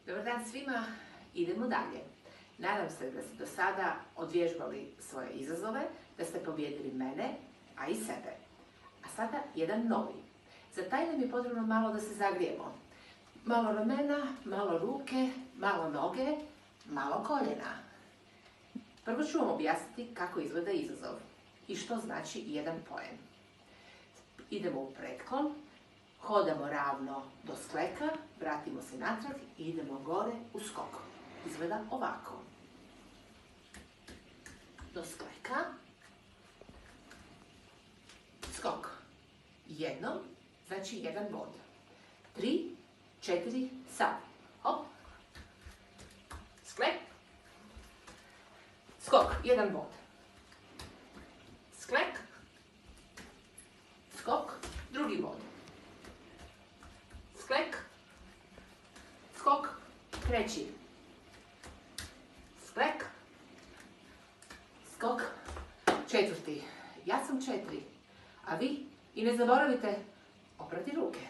Dobar dan svima, idemo dalje. Nadam se da ste do sada odvježbali svoje izazove, da ste pobijedili mene, a i sebe. A sada jedan novi. Za taj nam je potrebno malo da se zagrijemo. Malo ramena, malo ruke, malo noge, malo koljena. Prvo ću vam objasniti kako izgleda izazov i što znači jedan poen. Idemo u pretklon, hodamo ravno do skleka, vratimo se natrag i idemo gore u skok. Izgleda ovako. Do skleka, skok. Jednom, znači jedan bod. 3, 4, sad. Hop. Sklek. Skok, jedan bod. Sklek. Skok, drugi bod. Sklek. Skok, treći. Sklek. Skok, četvrti. Ja sam 4, a vi? I ne zaboravite oprati ruke.